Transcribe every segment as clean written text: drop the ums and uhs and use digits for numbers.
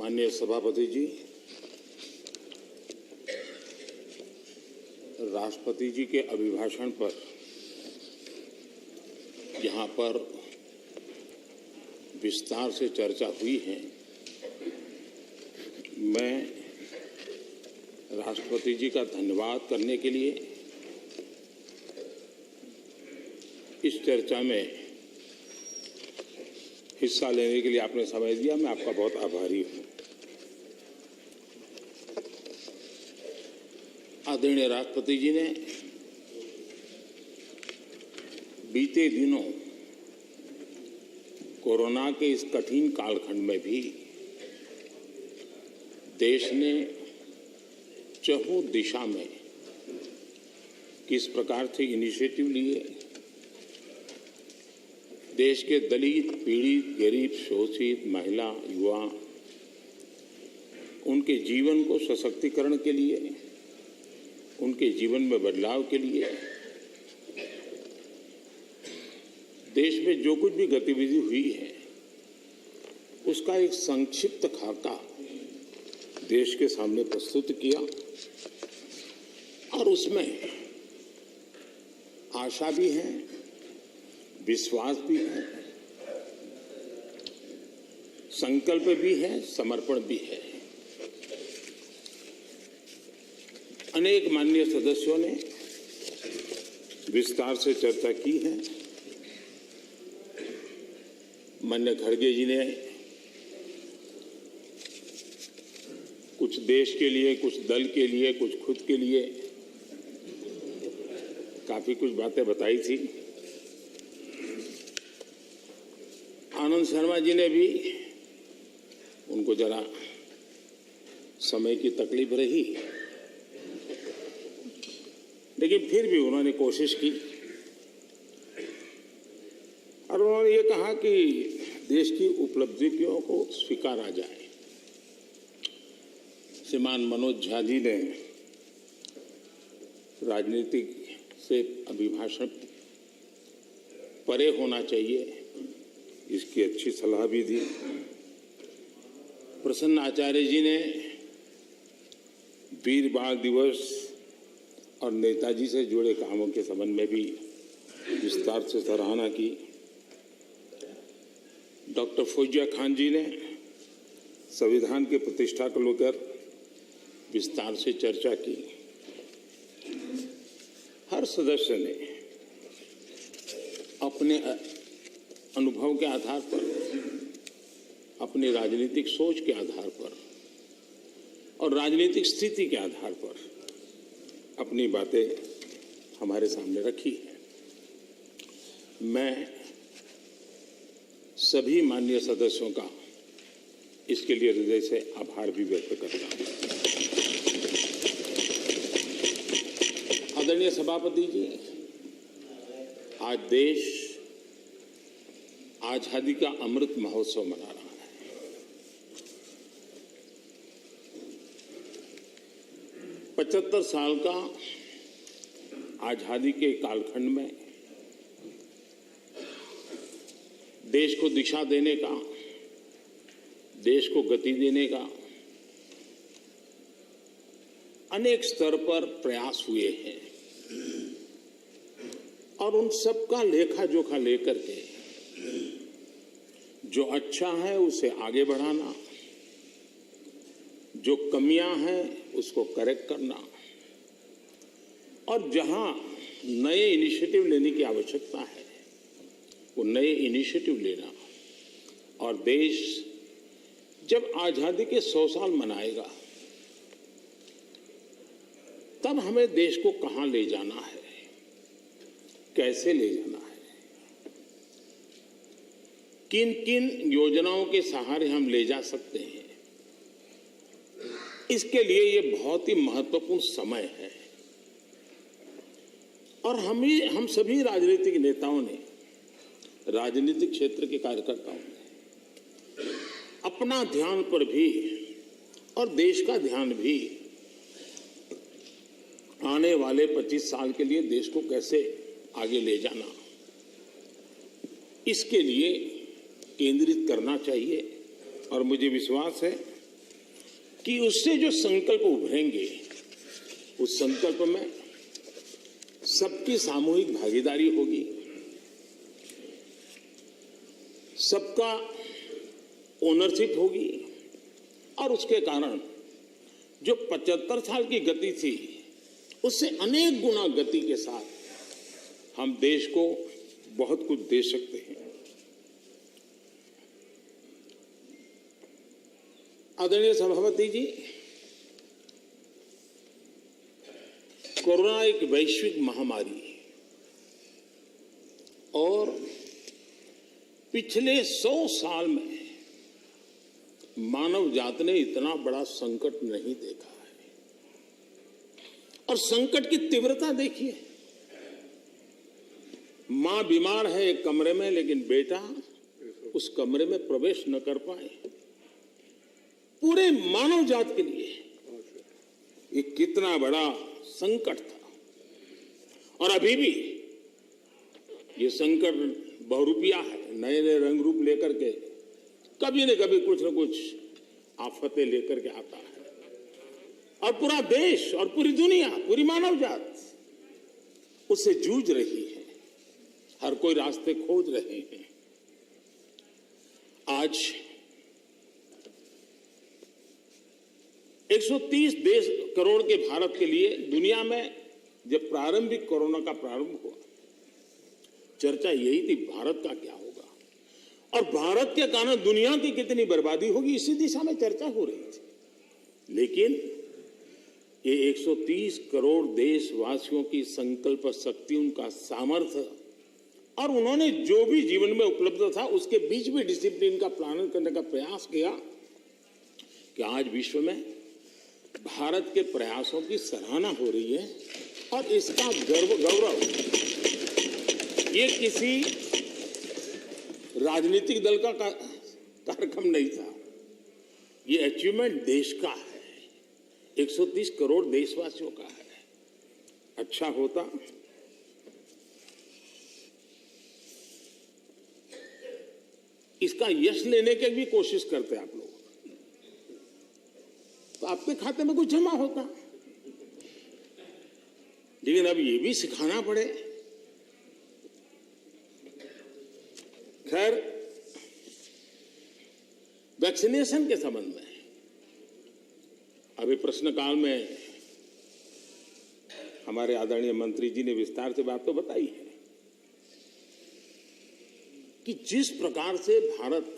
माननीय सभापति जी, राष्ट्रपति जी के अभिभाषण पर यहाँ पर विस्तार से चर्चा हुई है। मैं राष्ट्रपति जी का धन्यवाद करने के लिए इस चर्चा में हिस्सा लेने के लिए आपने समय दिया, मैं आपका बहुत आभारी हूँ। आदरणीय राष्ट्रपति जी ने बीते दिनों कोरोना के इस कठिन कालखंड में भी देश ने चहुं दिशा में किस प्रकार से इनिशिएटिव लिए, देश के दलित, पीड़ित, गरीब, शोषित, महिला, युवा, उनके जीवन को सशक्तिकरण के लिए, उनके जीवन में बदलाव के लिए देश में जो कुछ भी गतिविधि हुई है उसका एक संक्षिप्त खाका देश के सामने प्रस्तुत किया और उसमें आशा भी है, विश्वास भी है, संकल्प भी है, समर्पण भी है। अनेक माननीय सदस्यों ने विस्तार से चर्चा की है। माननीय खड़गे जी ने कुछ देश के लिए, कुछ दल के लिए, कुछ खुद के लिए काफी कुछ बातें बताई थी। आनंद शर्मा जी ने भी, उनको जरा समय की तकलीफ रही, लेकिन फिर भी उन्होंने कोशिश की और उन्होंने ये कहा कि देश की उपलब्धियों को स्वीकारा जाए। श्रीमान मनोज झा जी ने राजनीति से अभिभाषण परे होना चाहिए, इसकी अच्छी सलाह भी दी। प्रसन्न आचार्य जी ने वीर बाल दिवस और नेताजी से जुड़े कामों के संबंध में भी विस्तार से सराहना की। डॉक्टर फौजिया खान जी ने संविधान की प्रतिष्ठा को लेकर विस्तार से चर्चा की। हर सदस्य ने अपने अनुभव के आधार पर, अपनी राजनीतिक सोच के आधार पर और राजनीतिक स्थिति के आधार पर अपनी बातें हमारे सामने रखी है। मैं सभी माननीय सदस्यों का इसके लिए हृदय से आभार भी व्यक्त करता हूं। आदरणीय सभापति जी, आज देश आजादी का अमृत महोत्सव मना रहा है। पचहत्तर साल का आजादी के कालखंड में देश को दिशा देने का, देश को गति देने का अनेक स्तर पर प्रयास हुए हैं और उन सब का लेखा जोखा लेकर के जो अच्छा है उसे आगे बढ़ाना, जो कमियां हैं उसको करेक्ट करना और जहां नए इनिशिएटिव लेने की आवश्यकता है वो नए इनिशिएटिव लेना। और देश जब आजादी के 100 साल मनाएगा तब हमें देश को कहां ले जाना है, कैसे ले जाना है, किन किन योजनाओं के सहारे हम ले जा सकते हैं, इसके लिए ये बहुत ही महत्वपूर्ण समय है। और हम सभी राजनीतिक नेताओं ने, राजनीतिक क्षेत्र के कार्यकर्ताओं ने अपना ध्यान पर भी और देश का ध्यान भी आने वाले 25 साल के लिए देश को कैसे आगे ले जाना, इसके लिए केंद्रित करना चाहिए। और मुझे विश्वास है कि उससे जो संकल्प उभरेंगे उस संकल्प में सबकी सामूहिक भागीदारी होगी, सबका ओनरशिप होगी और उसके कारण जो 75 साल की गति थी उससे अनेक गुना गति के साथ हम देश को बहुत कुछ दे सकते हैं। आदरणीय सभापति जी, कोरोना एक वैश्विक महामारी और पिछले 100 साल में मानव जात ने इतना बड़ा संकट नहीं देखा है। और संकट की तीव्रता देखिए, मां बीमार है एक कमरे में, लेकिन बेटा उस कमरे में प्रवेश न कर पाए। पूरे मानव जात के लिए ये कितना बड़ा संकट था। और अभी भी ये संकट बहुरूपिया है, नए नए रंग रूप लेकर के कभी न कभी कुछ न कुछ आफतें लेकर के आता है। और पूरा देश और पूरी दुनिया, पूरी मानव जात उससे जूझ रही है, हर कोई रास्ते खोज रहे हैं। आज 130 करोड़ के भारत के लिए दुनिया में जब प्रारंभिक कोरोना का प्रारंभ हुआ, चर्चा यही थी भारत का क्या होगा और भारत के कारण दुनिया की कितनी बर्बादी होगी, इसी दिशा में चर्चा हो रही थी। लेकिन ये 130 करोड़ देशवासियों की संकल्प शक्ति, उनका सामर्थ्य और उन्होंने जो भी जीवन में उपलब्ध था उसके बीच भी डिसिप्लिन का पालन करने का प्रयास किया कि आज विश्व में भारत के प्रयासों की सराहना हो रही है। और इसका गौरव ये किसी राजनीतिक दल का कार्यक्रम नहीं था, ये अचीवमेंट देश का है, 130 करोड़ देशवासियों का है। अच्छा होता इसका यश लेने की भी कोशिश करते आप लोग तो आपके खाते में कुछ जमा होता, लेकिन अब ये भी सिखाना पड़े। खैर, वैक्सीनेशन के संबंध में अभी प्रश्नकाल में हमारे आदरणीय मंत्री जी ने विस्तार से बात तो बताई है कि जिस प्रकार से भारत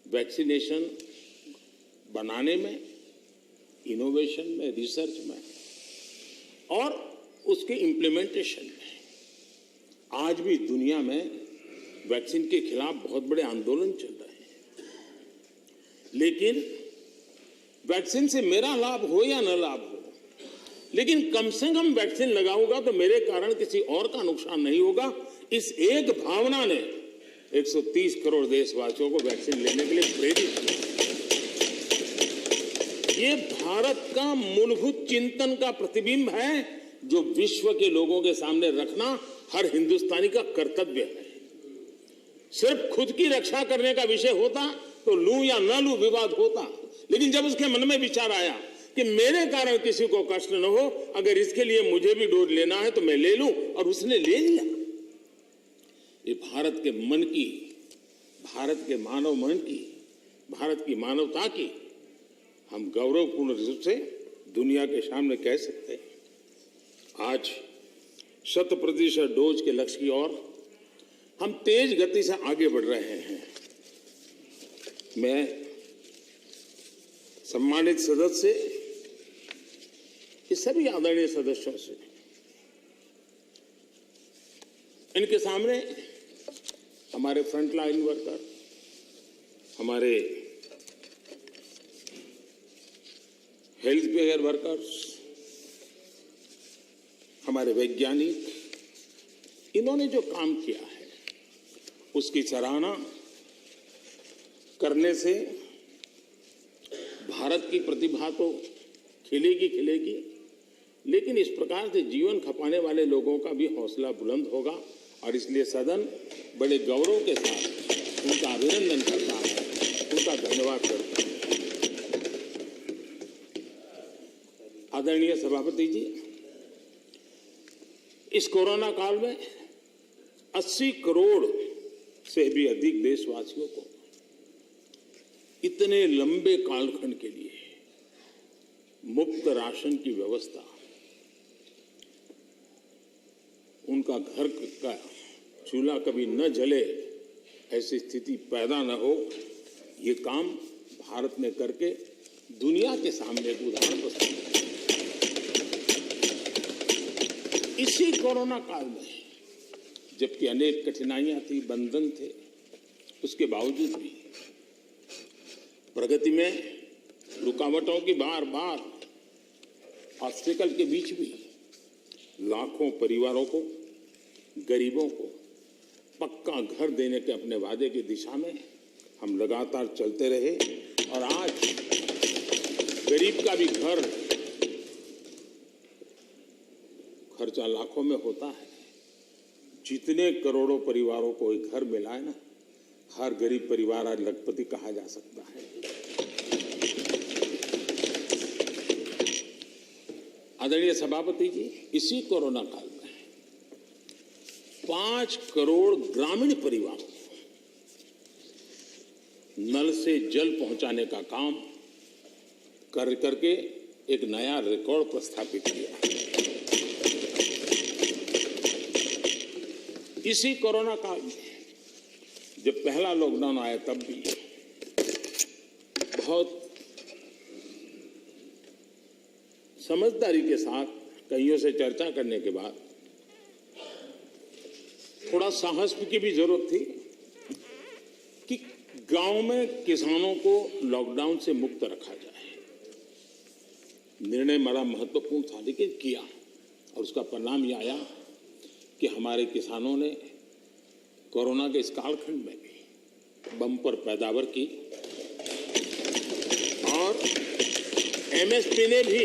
वैक्सीनेशन बनाने में, इनोवेशन में, रिसर्च में और उसके इम्प्लीमेंटेशन में आज भी दुनिया में वैक्सीन के खिलाफ बहुत बड़े आंदोलन चल रहे हैं। लेकिन वैक्सीन से मेरा लाभ हो या न लाभ हो, लेकिन कम से कम वैक्सीन लगाऊंगा तो मेरे कारण किसी और का नुकसान नहीं होगा। इस एक भावना ने 130 करोड़ देशवासियों को वैक्सीन लेने के लिए प्रेरित किया। ये भारत का मूलभूत चिंतन का प्रतिबिंब है जो विश्व के लोगों के सामने रखना हर हिंदुस्तानी का कर्तव्य है। सिर्फ खुद की रक्षा करने का विषय होता तो लूं या न लूं विवाद होता, लेकिन जब उसके मन में विचार आया कि मेरे कारण किसी को कष्ट न हो, अगर इसके लिए मुझे भी डोज लेना है तो मैं ले लूं, और उसने ले लिया। ये भारत के मन की, भारत के मानव मन की, भारत की मानवता की हम गौरवपूर्ण रूप से दुनिया के सामने कह सकते हैं। आज 100% डोज के लक्ष्य की ओर हम तेज गति से आगे बढ़ रहे हैं। मैं सम्मानित सदस्य, इस सभी आदरणीय सदस्यों से, इनके सामने हमारे फ्रंटलाइन वर्कर, हमारे हेल्थ केयर वर्कर्स, हमारे वैज्ञानिक, इन्होंने जो काम किया है उसकी सराहना करने से भारत की प्रतिभा तो खिलेगी, लेकिन इस प्रकार से जीवन खपाने वाले लोगों का भी हौसला बुलंद होगा। और इसलिए सदन बड़े गौरव के साथ उनका अभिनंदन करता है, उनका धन्यवाद करता है। आदरणीय सभापति जी, इस कोरोना काल में 80 करोड़ से भी अधिक देशवासियों को इतने लंबे कालखंड के लिए मुफ्त राशन की व्यवस्था, उनका घर का चूल्हा कभी न जले, ऐसी स्थिति पैदा न हो, ये काम भारत ने करके दुनिया के सामने एक उदाहरण प्रस्तुत किया। इसी कोरोना काल में जबकि अनेक कठिनाइयां थी, बंधन थे, उसके बावजूद भी प्रगति में रुकावटों की बार बार ऑब्स्टेकल के बीच भी लाखों परिवारों को, गरीबों को पक्का घर देने के अपने वादे की दिशा में हम लगातार चलते रहे और आज गरीब का भी घर खर्चा लाखों में होता है। जितने करोड़ों परिवारों को एक घर मिला है ना, हर गरीब परिवार आज लखपति कहा जा सकता है। आदरणीय सभापति जी, इसी कोरोना काल में 5 करोड़ ग्रामीण परिवारों को नल से जल पहुंचाने का काम करके एक नया रिकॉर्ड प्रस्थापित किया। इसी कोरोना काल में जब पहला लॉकडाउन आया तब भी बहुत समझदारी के साथ कईयों से चर्चा करने के बाद थोड़ा साहस की भी जरूरत थी कि गांव में किसानों को लॉकडाउन से मुक्त रखा जाए। निर्णय बड़ा महत्वपूर्ण था, लेकिन किया और उसका परिणाम यह आया कि हमारे किसानों ने कोरोना के इस कालखंड में भी बम्पर पैदावार की और एमएसपी ने भी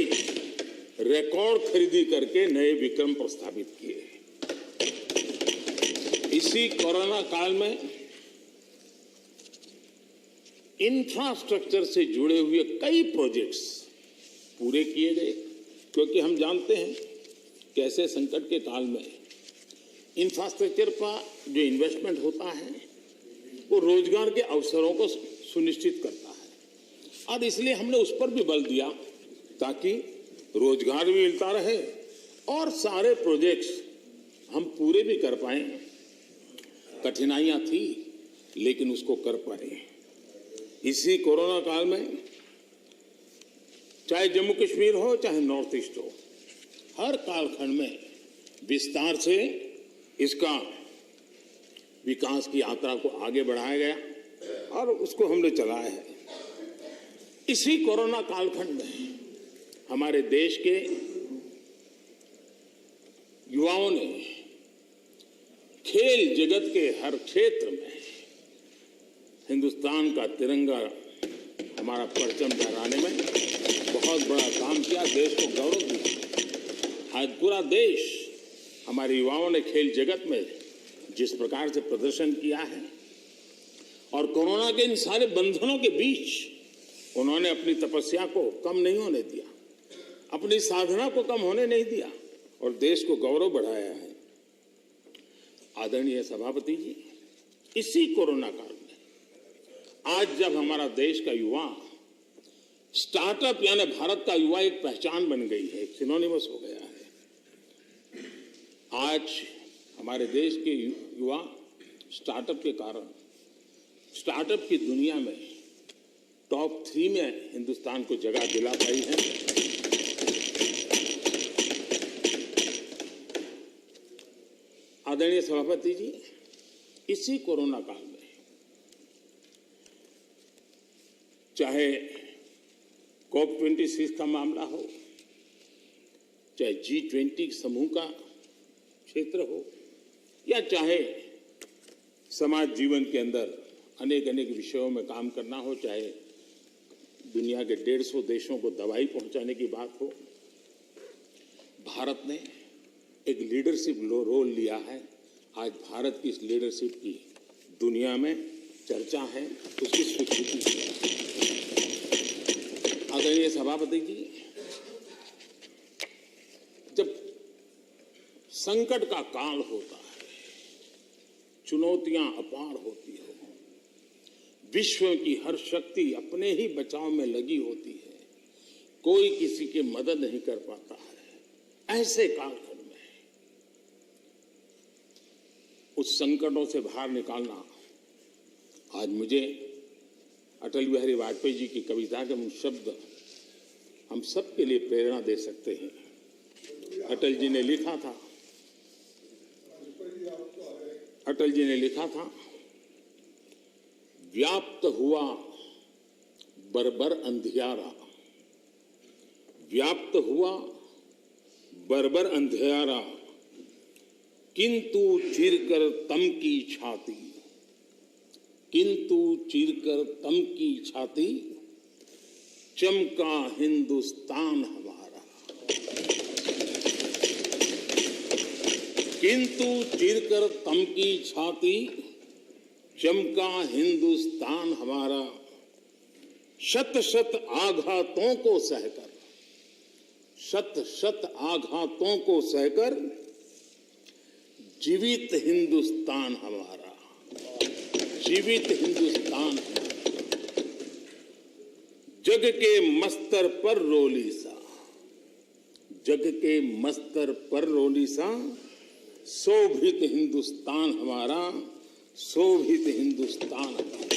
रिकॉर्ड खरीदी करके नए विक्रम प्रस्तावित किए। इसी कोरोना काल में इंफ्रास्ट्रक्चर से जुड़े हुए कई प्रोजेक्ट्स पूरे किए गए, क्योंकि हम जानते हैं कि ऐसे संकट के काल में इंफ्रास्ट्रक्चर का जो इन्वेस्टमेंट होता है वो रोजगार के अवसरों को सुनिश्चित करता है और इसलिए हमने उस पर भी बल दिया ताकि रोजगार भी मिलता रहे और सारे प्रोजेक्ट्स हम पूरे भी कर पाए। कठिनाइयां थी लेकिन उसको कर पाए। इसी कोरोना काल में चाहे जम्मू कश्मीर हो चाहे नॉर्थ ईस्ट हो, हर कालखंड में विस्तार से इसका विकास की यात्रा को आगे बढ़ाया गया और उसको हमने चलाया है। इसी कोरोना कालखंड में हमारे देश के युवाओं ने खेल जगत के हर क्षेत्र में हिंदुस्तान का तिरंगा, हमारा परचम फहराने में बहुत बड़ा काम किया, देश को गौरव दिया। आज पूरा देश हमारे युवाओं ने खेल जगत में जिस प्रकार से प्रदर्शन किया है और कोरोना के इन सारे बंधनों के बीच उन्होंने अपनी तपस्या को कम नहीं होने दिया, अपनी साधना को कम होने नहीं दिया और देश को गौरव बढ़ाया है। आदरणीय सभापति जी, इसी कोरोना काल में आज जब हमारा देश का युवा स्टार्टअप यानी भारत का युवा एक पहचान बन गई है, एक सिनोनिमस हो गया है। आज हमारे देश के युवा स्टार्टअप के कारण स्टार्टअप की दुनिया में टॉप 3 में हिंदुस्तान को जगह दिला पाई है। आदरणीय सभापति जी, इसी कोरोना काल में चाहे COP26 का मामला हो, चाहे G20 समूह का क्षेत्र हो या चाहे समाज जीवन के अंदर अनेक अनेक विषयों में काम करना हो, चाहे दुनिया के 150 देशों को दवाई पहुंचाने की बात हो, भारत ने एक लीडरशिप रोल लिया है। आज भारत की इस लीडरशिप की दुनिया में चर्चा है, उसकी स्वीकृति है। आदरणीय सभापति जी, संकट का काल होता है, चुनौतियां अपार होती हो, विश्व की हर शक्ति अपने ही बचाव में लगी होती है, कोई किसी की मदद नहीं कर पाता है। ऐसे कालखंड में उस संकटों से बाहर निकालना, आज मुझे अटल बिहारी वाजपेयी जी की कविता के शब्द हम सबके लिए प्रेरणा दे सकते हैं। अटल जी ने लिखा था, व्याप्त हुआ बर्बर अंधियारा, व्याप्त हुआ बर्बर अंधियारा, किंतु चीरकर तम की छाती, किंतु चीरकर तम की छाती, चमका हिंदुस्तान हमारा। किंतु चीरकर तम की छाती, चमका हिंदुस्तान हमारा, शत शत आघातों को सहकर, शत शत आघातों को सहकर, जीवित हिंदुस्तान हमारा, जीवित हिंदुस्तान हमारा। जग के मस्तर पर रोली सा, जग के मस्तर पर रोली सा, शोभित हिंदुस्तान हमारा, शोभित हिंदुस्तान हमारा।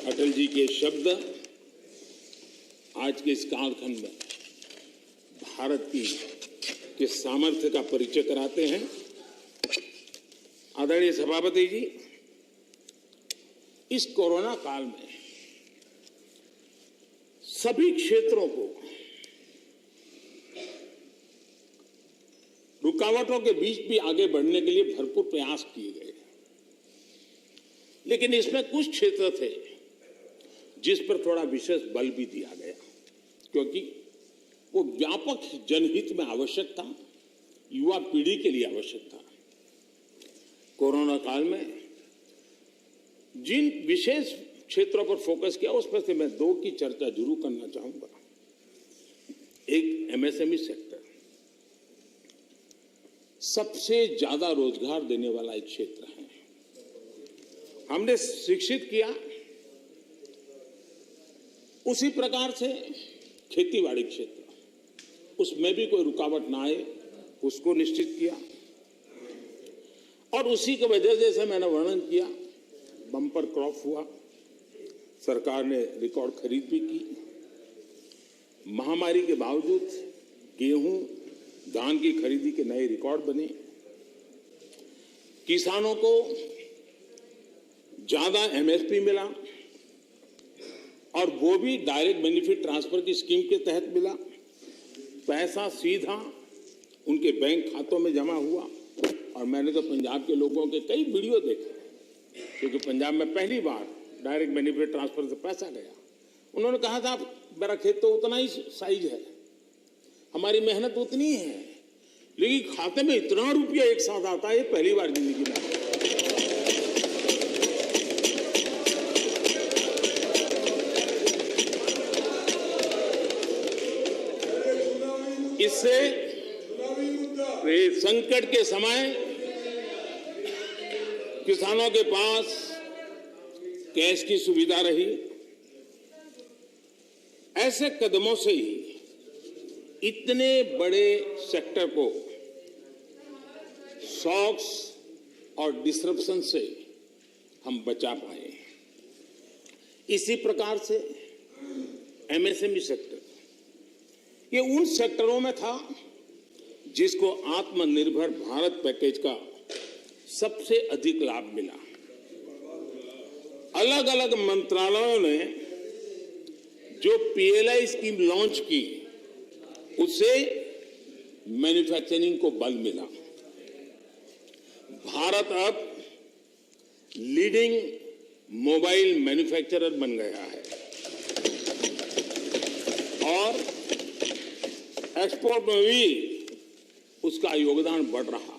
अटल जी के शब्द आज के इस कालखंड में भारत के सामर्थ्य का परिचय कराते हैं। आदरणीय सभापति जी, इस कोरोना काल में सभी क्षेत्रों को रुकावटों के बीच भी आगे बढ़ने के लिए भरपूर प्रयास किए गए, लेकिन इसमें कुछ क्षेत्र थे जिस पर थोड़ा विशेष बल भी दिया गया, क्योंकि वो व्यापक जनहित में आवश्यक था, युवा पीढ़ी के लिए आवश्यक था। कोरोना काल में जिन विशेष क्षेत्रों पर फोकस किया, उसमें से मैं दो की चर्चा जरूर करना चाहूंगा। एक एमएसएमई सेक्टर, सबसे ज्यादा रोजगार देने वाला एक क्षेत्र है। हमने शिक्षित किया, उसी प्रकार से खेतीबाड़ी क्षेत्र, उसमें भी कोई रुकावट ना आए उसको निश्चित किया, और उसी की वजह से जैसे मैंने वर्णन किया, बम्पर क्रॉप हुआ, सरकार ने रिकॉर्ड खरीद भी की। महामारी के बावजूद गेहूं, धान की खरीदी के नए रिकॉर्ड बने। किसानों को ज्यादा एमएसपी मिला, और वो भी डायरेक्ट बेनिफिट ट्रांसफर की स्कीम के तहत मिला। पैसा सीधा उनके बैंक खातों में जमा हुआ। और मैंने तो पंजाब के लोगों के कई वीडियो देखे, क्योंकि पंजाब में पहली बार डायरेक्ट बेनिफिट ट्रांसफर से पैसा गया। उन्होंने कहा था, मेरा खेत तो उतना ही साइज है, हमारी मेहनत उतनी है, लेकिन खाते में इतना रुपया एक साथ आता है, पहली बार जिंदगी में। इससे संकट के समय किसानों के पास कैश की सुविधा रही। ऐसे कदमों से ही इतने बड़े सेक्टर को शॉक्स और डिसरप्शन से हम बचा पाए। इसी प्रकार से एमएसएमई सेक्टर, ये उन सेक्टरों में था जिसको आत्मनिर्भर भारत पैकेज का सबसे अधिक लाभ मिला। अलग अलग मंत्रालयों ने जो पीएलआई स्कीम लॉन्च की, उससे मैन्युफैक्चरिंग को बल मिला। भारत अब लीडिंग मोबाइल मैन्युफैक्चरर बन गया है और एक्सपोर्ट में भी उसका योगदान बढ़ रहा है।